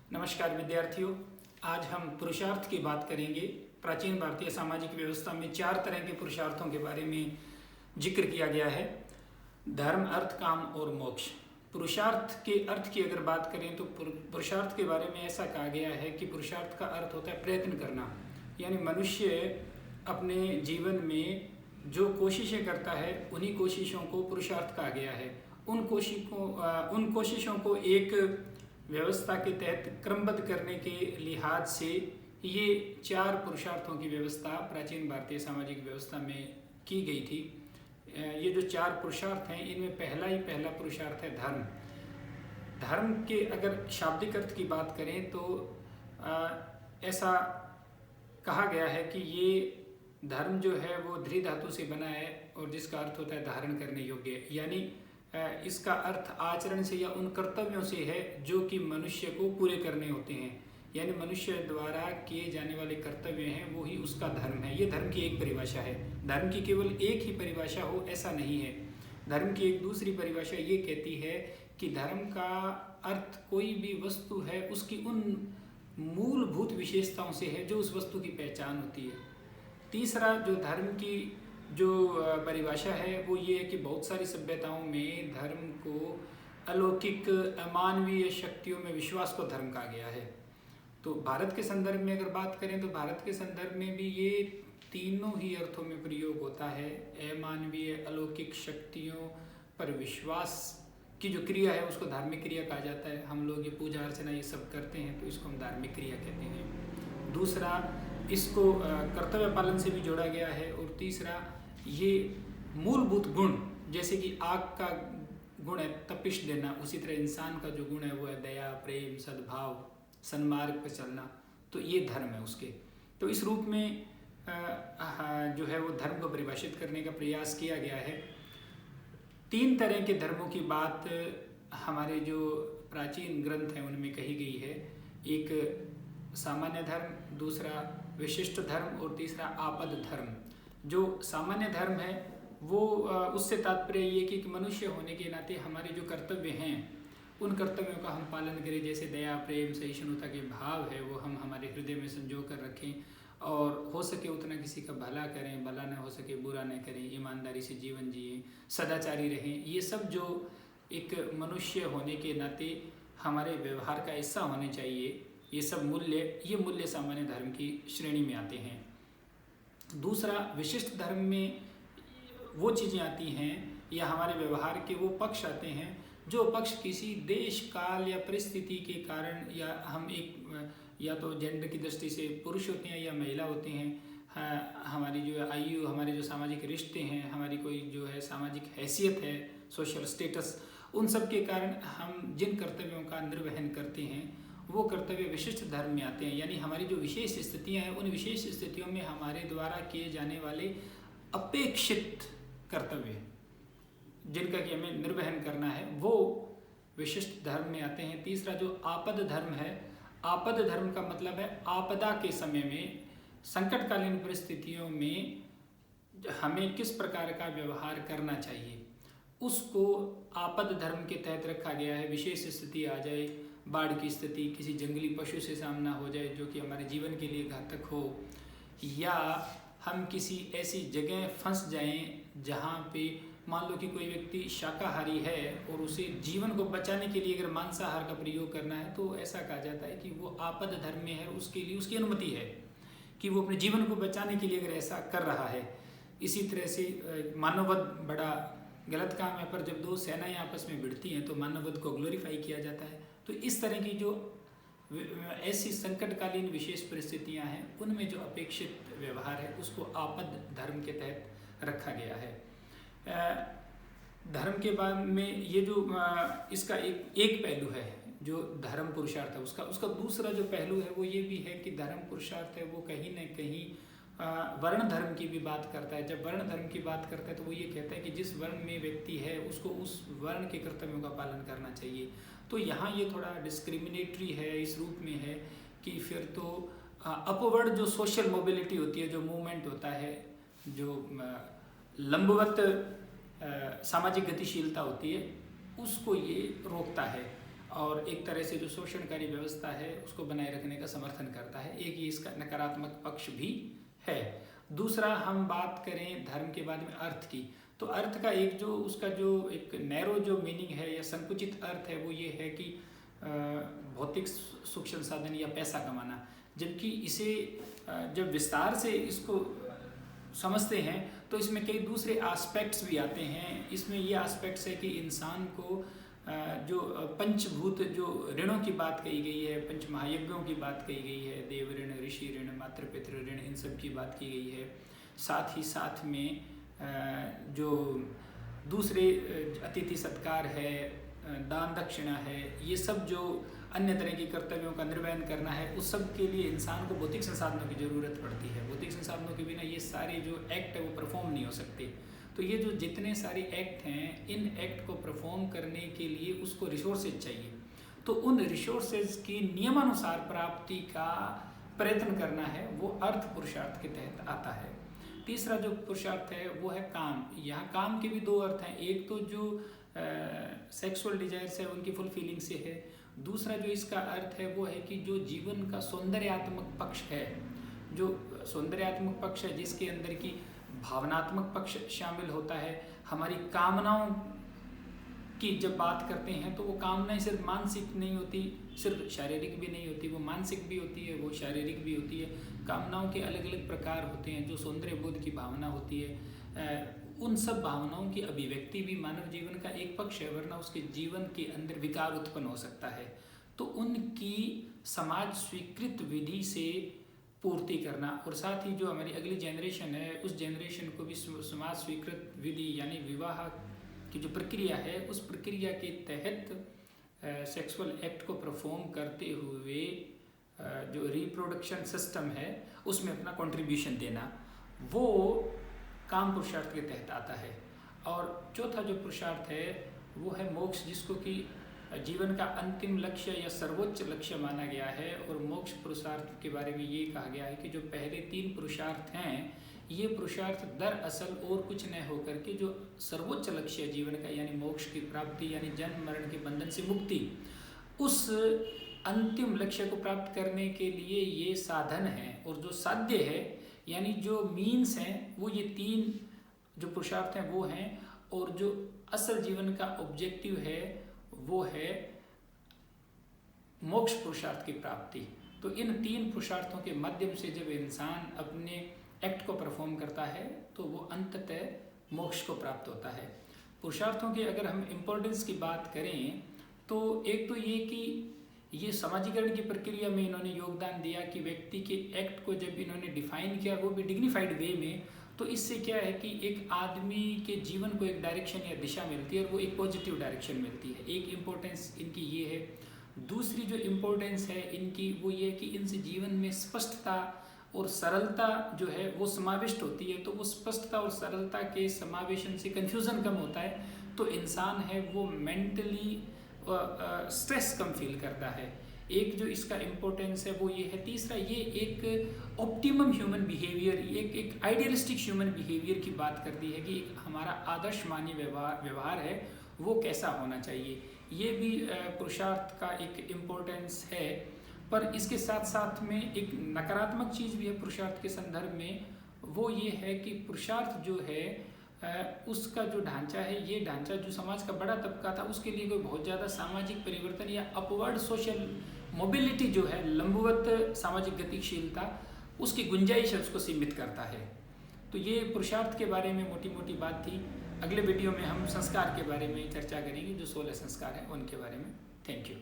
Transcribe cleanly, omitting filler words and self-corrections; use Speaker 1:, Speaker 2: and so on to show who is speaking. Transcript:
Speaker 1: नमस्कार विद्यार्थियों, आज हम पुरुषार्थ की बात करेंगे। प्राचीन भारतीय सामाजिक व्यवस्था में 4 तरह के पुरुषार्थों के बारे में जिक्र किया गया है। धर्म, अर्थ, काम और मोक्ष। पुरुषार्थ के अर्थ की अगर बात करें तो पुरुषार्थ के बारे में ऐसा कहा गया है कि पुरुषार्थ का अर्थ होता है प्रयत्न करना, यानी मनुष्य अपने जीवन में जो कोशिशें करता है उन्हीं कोशिशों को पुरुषार्थ कहा गया है। उन कोशिशों को एक व्यवस्था के तहत क्रमबद्ध करने के लिहाज से ये 4 पुरुषार्थों की व्यवस्था प्राचीन भारतीय सामाजिक व्यवस्था में की गई थी। ये जो 4 पुरुषार्थ हैं, इनमें पहला पुरुषार्थ है धर्म। धर्म के अगर शाब्दिक अर्थ की बात करें तो ऐसा कहा गया है कि ये धर्म जो है वो ध्री धातु से बना है और जिसका अर्थ होता है धारण करने योग्य, यानी इसका अर्थ आचरण से या उन कर्तव्यों से है जो कि मनुष्य को पूरे करने होते हैं, यानी मनुष्य द्वारा किए जाने वाले कर्तव्य हैं वो ही उसका धर्म है। ये धर्म की एक परिभाषा है। धर्म की केवल एक ही परिभाषा हो ऐसा नहीं है। धर्म की एक दूसरी परिभाषा ये कहती है कि धर्म का अर्थ कोई भी वस्तु है उसकी उन मूलभूत विशेषताओं से है जो उस वस्तु की पहचान होती है। तीसरा जो धर्म की जो परिभाषा है वो ये है कि बहुत सारी सभ्यताओं में धर्म को अलौकिक अमानवीय शक्तियों में विश्वास को धर्म कहा गया है। तो भारत के संदर्भ में अगर बात करें तो भारत के संदर्भ में भी ये तीनों ही अर्थों में प्रयोग होता है। अमानवीय अलौकिक शक्तियों पर विश्वास की जो क्रिया है उसको धार्मिक क्रिया कहा जाता है। हम लोग ये पूजा अर्चना ये सब करते हैं तो इसको हम धार्मिक क्रिया कहते हैं। दूसरा, इसको कर्तव्य पालन से भी जोड़ा गया है। और तीसरा, ये मूलभूत गुण जैसे कि आग का गुण है तपिश देना, उसी तरह इंसान का जो गुण है वो है दया, प्रेम, सद्भाव, सन्मार्ग पर चलना। तो ये धर्म है उसके। तो इस रूप में जो है वो धर्म को परिभाषित करने का प्रयास किया गया है। 3 तरह के धर्मों की बात हमारे जो प्राचीन ग्रंथ हैं उनमें कही गई है। एक सामान्य धर्म, दूसरा विशिष्ट धर्म और तीसरा आपद धर्म। जो सामान्य धर्म है वो उससे तात्पर्य ये कि मनुष्य होने के नाते हमारे जो कर्तव्य हैं उन कर्तव्यों का हम पालन करें। जैसे दया, प्रेम, सहिष्णुता के भाव है वो हम हमारे हृदय में संजो कर रखें और हो सके उतना किसी का भला करें, भला न हो सके बुरा न करें, ईमानदारी से जीवन जिए, सदाचारी रहें। ये सब जो एक मनुष्य होने के नाते हमारे व्यवहार का हिस्सा होने चाहिए, ये सब मूल्य सामान्य धर्म की श्रेणी में आते हैं। दूसरा, विशिष्ट धर्म में वो चीज़ें आती हैं या हमारे व्यवहार के वो पक्ष आते हैं जो पक्ष किसी देश, काल या परिस्थिति के कारण, या हम एक या तो जेंडर की दृष्टि से पुरुष होते हैं या महिला होते हैं, हमारी जो आयु, हमारे जो सामाजिक रिश्ते हैं, हमारी कोई जो है सामाजिक हैसियत है, सोशल स्टेटस, उन सब के कारण हम जिन कर्तव्यों का निर्वहन करते हैं वो कर्तव्य विशिष्ट धर्म में आते हैं। यानी हमारी जो विशेष स्थितियां हैं उन विशेष स्थितियों में हमारे द्वारा किए जाने वाले अपेक्षित कर्तव्य जिनका कि हमें निर्वहन करना है वो विशिष्ट धर्म में आते हैं। तीसरा जो आपद धर्म है, आपद धर्म का मतलब है आपदा के समय में, संकटकालीन परिस्थितियों में हमें किस प्रकार का व्यवहार करना चाहिए, उसको आपद धर्म के तहत रखा गया है। विशेष स्थिति आ जाए, बाढ़ की स्थिति, किसी जंगली पशु से सामना हो जाए जो कि हमारे जीवन के लिए घातक हो, या हम किसी ऐसी जगह फंस जाएं जहाँ पे मान लो कि कोई व्यक्ति शाकाहारी है और उसे जीवन को बचाने के लिए अगर मांसाहार का प्रयोग करना है तो ऐसा कहा जाता है कि वो आपद धर्म में है, उसके लिए उसकी अनुमति है कि वो अपने जीवन को बचाने के लिए अगर ऐसा कर रहा है। इसी तरह से मानववध बड़ा गलत काम है, पर जब 2 सेनाएं आपस में भिड़ती हैं तो मानववध को ग्लोरीफाई किया जाता है। तो इस तरह की जो ऐसी संकटकालीन विशेष परिस्थितियां हैं उनमें जो अपेक्षित व्यवहार है उसको आपद धर्म के तहत रखा गया है। धर्म के बाद में ये जो इसका एक पहलू है जो धर्म पुरुषार्थ है, उसका दूसरा जो पहलू है वो ये भी है कि धर्म पुरुषार्थ है वो कहीं न कहीं वर्ण धर्म की भी बात करता है। जब वर्ण धर्म की बात करता है तो वो ये कहता है कि जिस वर्ण में व्यक्ति है उसको उस वर्ण के कर्तव्यों का पालन करना चाहिए। तो यहाँ ये थोड़ा डिस्क्रिमिनेटरी है, इस रूप में है कि फिर तो अपवर्ड जो सोशल मोबिलिटी होती है, जो मूवमेंट होता है, जो लंबवत सामाजिक गतिशीलता होती है, उसको ये रोकता है। और एक तरह से जो शोषणकारी व्यवस्था है उसको बनाए रखने का समर्थन करता है। एक ये इसका नकारात्मक पक्ष भी है। दूसरा, हम बात करें धर्म के बाद में अर्थ की, तो अर्थ का एक जो उसका जो एक नैरो जो मीनिंग है या संकुचित अर्थ है वो ये है कि भौतिक सुख संसाधन या पैसा कमाना। जबकि इसे जब विस्तार से इसको समझते हैं तो इसमें कई दूसरे एस्पेक्ट्स भी आते हैं। इसमें ये एस्पेक्ट्स है कि इंसान को जो पंचभूत जो ऋणों की बात कही गई है, पंच महायज्ञों की बात कही गई है, देव ऋण, ऋषि ऋण, मातृपितृ ऋण, इन सब की बात की गई है। साथ ही साथ में जो दूसरे अतिथि सत्कार है, दान दक्षिणा है, ये सब जो अन्य तरह की कर्तव्यों का निर्वहन करना है, उस सब के लिए इंसान को भौतिक संसाधनों की ज़रूरत पड़ती है। भौतिक संसाधनों के बिना ये सारे जो एक्ट है वो परफॉर्म नहीं हो सकते। तो ये जो जितने सारे एक्ट हैं, इन एक्ट को परफॉर्म करने के लिए उसको रिसोर्सेज चाहिए। तो उन रिसोर्सेज की नियमानुसार प्राप्ति का प्रयत्न करना है, वो अर्थ पुरुषार्थ के तहत आता है। तीसरा जो पुरुषार्थ है वो है काम। यहाँ काम के भी दो अर्थ हैं। एक तो जो सेक्सुअल डिजायर्स है उनकी फुलफिलिंग से है। दूसरा जो इसका अर्थ है वो है कि जो जीवन का सौंदर्यात्मक पक्ष है, जो सौंदर्यात्मक पक्ष है जिसके अंदर की भावनात्मक पक्ष शामिल होता है। हमारी कामनाओं की जब बात करते हैं तो वो कामनाएं सिर्फ मानसिक नहीं होती, सिर्फ शारीरिक भी नहीं होती, वो मानसिक भी होती है, वो शारीरिक भी होती है। कामनाओं के अलग अलग प्रकार होते हैं। जो सौंदर्य बोध की भावना होती है, उन सब भावनाओं की अभिव्यक्ति भी मानव जीवन का एक पक्ष है, वरना उसके जीवन के अंदर विकार उत्पन्न हो सकता है। तो उनकी समाज स्वीकृत विधि से पूर्ति करना, और साथ ही जो हमारी अगली जनरेशन है उस जनरेशन को भी समाज स्वीकृत विधि यानी विवाह की जो प्रक्रिया है उस प्रक्रिया के तहत सेक्सुअल एक्ट को परफॉर्म करते हुए जो रिप्रोडक्शन सिस्टम है उसमें अपना कंट्रीब्यूशन देना, वो काम पुरुषार्थ के तहत आता है। और चौथा जो पुरुषार्थ है वो है मोक्ष, जिसको कि जीवन का अंतिम लक्ष्य या सर्वोच्च लक्ष्य माना गया है। और मोक्ष पुरुषार्थ के बारे में ये कहा गया है कि जो पहले 3 पुरुषार्थ हैं, ये पुरुषार्थ दरअसल और कुछ न होकर के जो सर्वोच्च लक्ष्य है जीवन का यानी मोक्ष की प्राप्ति यानी जन्म मरण के बंधन से मुक्ति, उस अंतिम लक्ष्य को प्राप्त करने के लिए ये साधन है। और जो साध्य है यानी जो मीन्स हैं वो ये 3 जो पुरुषार्थ हैं वो हैं। और जो असल जीवन का ऑब्जेक्टिव है वो है मोक्ष पुरुषार्थ की प्राप्ति। तो इन 3 पुरुषार्थों के माध्यम से जब इंसान अपने एक्ट को परफॉर्म करता है तो वो अंततः मोक्ष को प्राप्त होता है। पुरुषार्थों की अगर हम इम्पोर्टेंस की बात करें तो एक तो ये कि ये समाजीकरण की प्रक्रिया में इन्होंने योगदान दिया कि व्यक्ति के एक्ट को जब इन्होंने डिफाइन किया वो भी डिग्निफाइड वे में, तो इससे क्या है कि एक आदमी के जीवन को एक डायरेक्शन या दिशा मिलती है और वो एक पॉजिटिव डायरेक्शन मिलती है। एक इम्पोर्टेंस इनकी ये है। दूसरी जो इम्पोर्टेंस है इनकी वो ये है कि इनसे जीवन में स्पष्टता और सरलता जो है वो समाविष्ट होती है। तो वो स्पष्टता और सरलता के समावेशन से कन्फ्यूज़न कम होता है, तो इंसान है वो मेंटली स्ट्रेस कम फील करता है। एक जो इसका इम्पोर्टेंस है वो ये है। तीसरा, ये एक ऑप्टिमम ह्यूमन बिहेवियर, एक आइडियलिस्टिक ह्यूमन बिहेवियर की बात करती है कि हमारा आदर्श मान्य व्यवहार है वो कैसा होना चाहिए। ये भी पुरुषार्थ का एक इम्पोर्टेंस है। पर इसके साथ साथ में एक नकारात्मक चीज़ भी है पुरुषार्थ के संदर्भ में, वो ये है कि पुरुषार्थ जो है उसका जो ढांचा है, ये ढांचा जो समाज का बड़ा तबका था उसके लिए कोई बहुत ज़्यादा सामाजिक परिवर्तन या अपवर्ड सोशल मोबिलिटी जो है, लंबवत सामाजिक गतिशीलता, उसकी गुंजाइश है उसको सीमित करता है। तो ये पुरुषार्थ के बारे में मोटी मोटी बात थी। अगले वीडियो में हम संस्कार के बारे में चर्चा करेंगे, जो 16 संस्कार हैं उनके बारे में। Thank you.